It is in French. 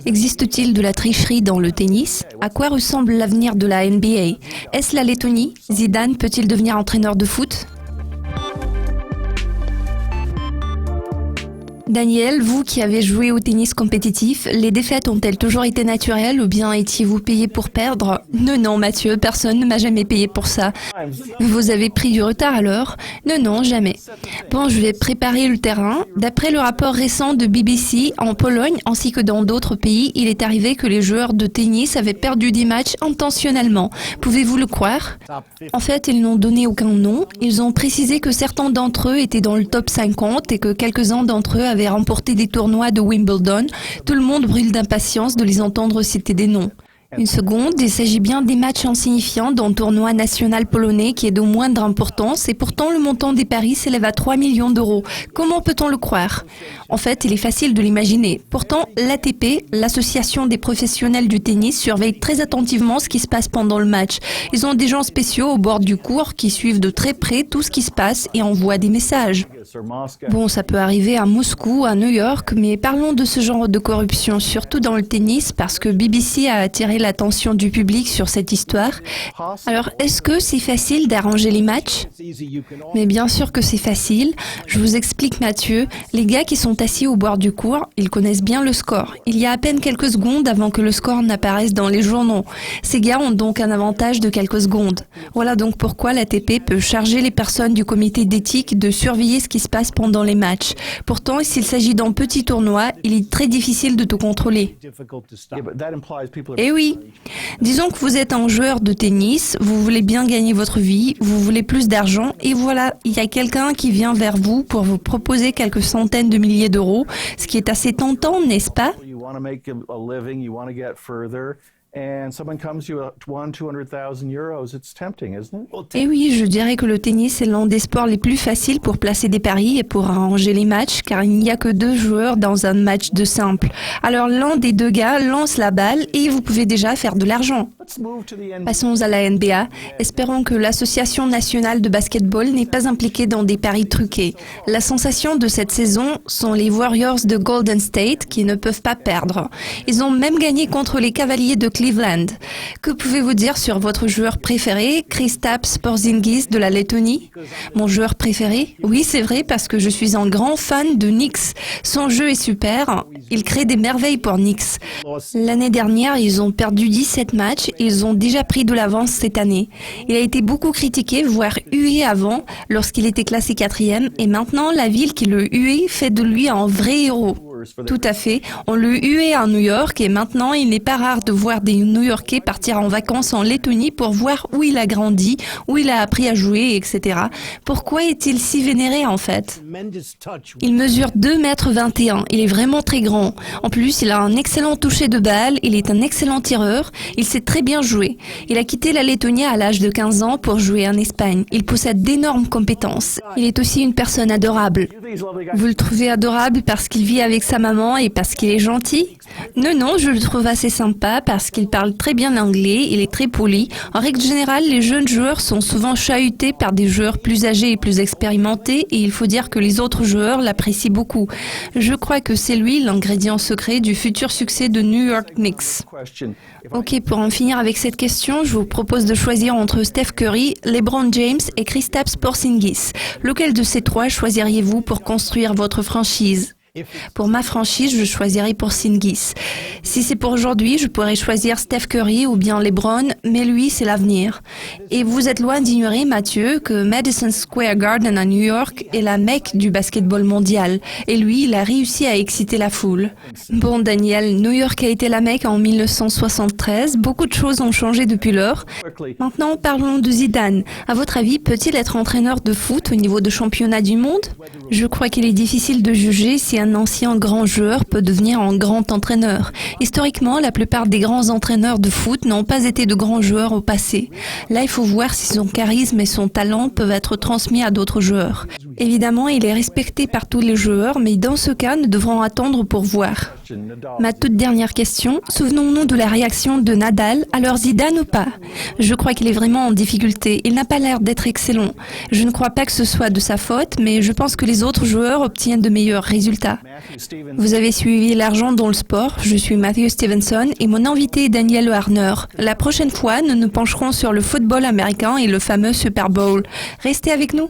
Existe-t-il de la tricherie dans le tennis? À quoi ressemble l'avenir de la NBA? Est-ce la Lettonie? Zidane peut-il devenir entraîneur de foot? Daniel, vous qui avez joué au tennis compétitif, les défaites ont-elles toujours été naturelles ou bien étiez-vous payé pour perdre? Non, Mathieu, personne ne m'a jamais payé pour ça. Vous avez pris du retard alors? Non, jamais. Bon, je vais préparer le terrain. D'après le rapport récent de BBC, en Pologne ainsi que dans d'autres pays, il est arrivé que les joueurs de tennis avaient perdu des matchs intentionnellement. Pouvez-vous le croire? En fait, ils n'ont donné aucun nom. Ils ont précisé que certains d'entre eux étaient dans le top 50 et que quelques-uns d'entre eux avaient remporté des tournois de Wimbledon. Tout le monde brûle d'impatience de les entendre citer des noms. Une seconde, il s'agit bien des matchs insignifiants d'un tournoi national polonais qui est de moindre importance et pourtant le montant des paris s'élève à 3 millions d'euros. Comment peut-on le croire? En fait, il est facile de l'imaginer. Pourtant, l'ATP, l'association des professionnels du tennis, surveille très attentivement ce qui se passe pendant le match. Ils ont des gens spéciaux au bord du court qui suivent de très près tout ce qui se passe et envoient des messages. Bon, ça peut arriver à Moscou, à New York, mais parlons de ce genre de corruption, surtout dans le tennis, parce que BBC a attiré l'attention du public sur cette histoire. Alors, est-ce que c'est facile d'arranger les matchs? Mais bien sûr que c'est facile. Je vous explique, Mathieu. Les gars qui sont assis au bord du court, ils connaissent bien le score. Il y a à peine quelques secondes avant que le score n'apparaisse dans les journaux. Ces gars ont donc un avantage de quelques secondes. Voilà donc pourquoi l'ATP peut charger les personnes du comité d'éthique de surveiller ce qui se passe pendant les matchs. Pourtant, s'il s'agit d'un petit tournoi, il est très difficile de tout contrôler. Eh oui, disons que vous êtes un joueur de tennis, vous voulez bien gagner votre vie, vous voulez plus d'argent et voilà, il y a quelqu'un qui vient vers vous pour vous proposer quelques centaines de milliers d'euros, ce qui est assez tentant, n'est-ce pas? And someone comes you at 200,000 euros, it's tempting, isn't it? Et oui, je dirais que le tennis est l'un des sports les plus faciles pour placer des paris et pour arranger les matchs, car il n'y a que 2 joueurs dans un match de simple. Alors l'un des 2 gars lance la balle et vous pouvez déjà faire de l'argent. Passons à la NBA. Espérons que l'Association nationale de basketball n'est pas impliquée dans des paris truqués. La sensation de cette saison sont les Warriors de Golden State qui ne peuvent pas perdre. Ils ont même gagné contre les Cavaliers de Cleveland. Que pouvez-vous dire sur votre joueur préféré, Kristaps Porzingis de la Lettonie? Mon joueur préféré? Oui, c'est vrai parce que je suis un grand fan de Knicks. Son jeu est super. Il crée des merveilles pour Knicks. L'année dernière, ils ont perdu 17 matchs. Ils ont déjà pris de l'avance cette année. Il a été beaucoup critiqué, voire hué avant, lorsqu'il était classé 4e. Et maintenant, la ville qui le huait fait de lui un vrai héros. Tout à fait. On le huait à New York et maintenant, il n'est pas rare de voir des New-Yorkais partir en vacances en Lettonie pour voir où il a grandi, où il a appris à jouer, etc. Pourquoi est-il si vénéré en fait? Il mesure 2,21 m. Il est vraiment très grand. En plus, il a un excellent toucher de balle. Il est un excellent tireur. Il sait très bien jouer. Il a quitté la Lettonie à l'âge de 15 ans pour jouer en Espagne. Il possède d'énormes compétences. Il est aussi une personne adorable. Vous le trouvez adorable parce qu'il vit avec sa maman et parce qu'il est gentil? Non, je le trouve assez sympa parce qu'il parle très bien l'anglais, il est très poli. En règle générale, les jeunes joueurs sont souvent chahutés par des joueurs plus âgés et plus expérimentés et il faut dire que les autres joueurs l'apprécient beaucoup. Je crois que c'est lui l'ingrédient secret du futur succès de New York Knicks. Ok, pour en finir avec cette question, je vous propose de choisir entre Steph Curry, LeBron James et Kristaps Porzingis. Lequel de ces 3 choisiriez-vous pour construire votre franchise? Pour ma franchise, je choisirais Porzingis. Si c'est pour aujourd'hui, je pourrais choisir Steph Curry ou bien LeBron, mais lui, c'est l'avenir. Et vous êtes loin d'ignorer, Mathieu, que Madison Square Garden à New York est la Mecque du basketball mondial. Et lui, il a réussi à exciter la foule. Bon, Daniel, New York a été la Mecque en 1973. Beaucoup de choses ont changé depuis lors. Maintenant, parlons de Zidane. À votre avis, peut-il être entraîneur de foot au niveau de championnat du monde? Je crois qu'il est difficile de juger si un ancien grand joueur peut devenir un grand entraîneur. Historiquement, la plupart des grands entraîneurs de foot n'ont pas été de grands joueurs au passé. Là, il faut voir si son charisme et son talent peuvent être transmis à d'autres joueurs. Évidemment, il est respecté par tous les joueurs, mais dans ce cas, nous devrons attendre pour voir. Ma toute dernière question, souvenons-nous de la réaction de Nadal, alors Zidane ou pas? Je crois qu'il est vraiment en difficulté, il n'a pas l'air d'être excellent. Je ne crois pas que ce soit de sa faute, mais je pense que les autres joueurs obtiennent de meilleurs résultats. Vous avez suivi l'argent dans le sport, je suis Matthew Stevenson et mon invité est Daniel Harner. La prochaine fois, nous nous pencherons sur le football américain et le fameux Super Bowl. Restez avec nous.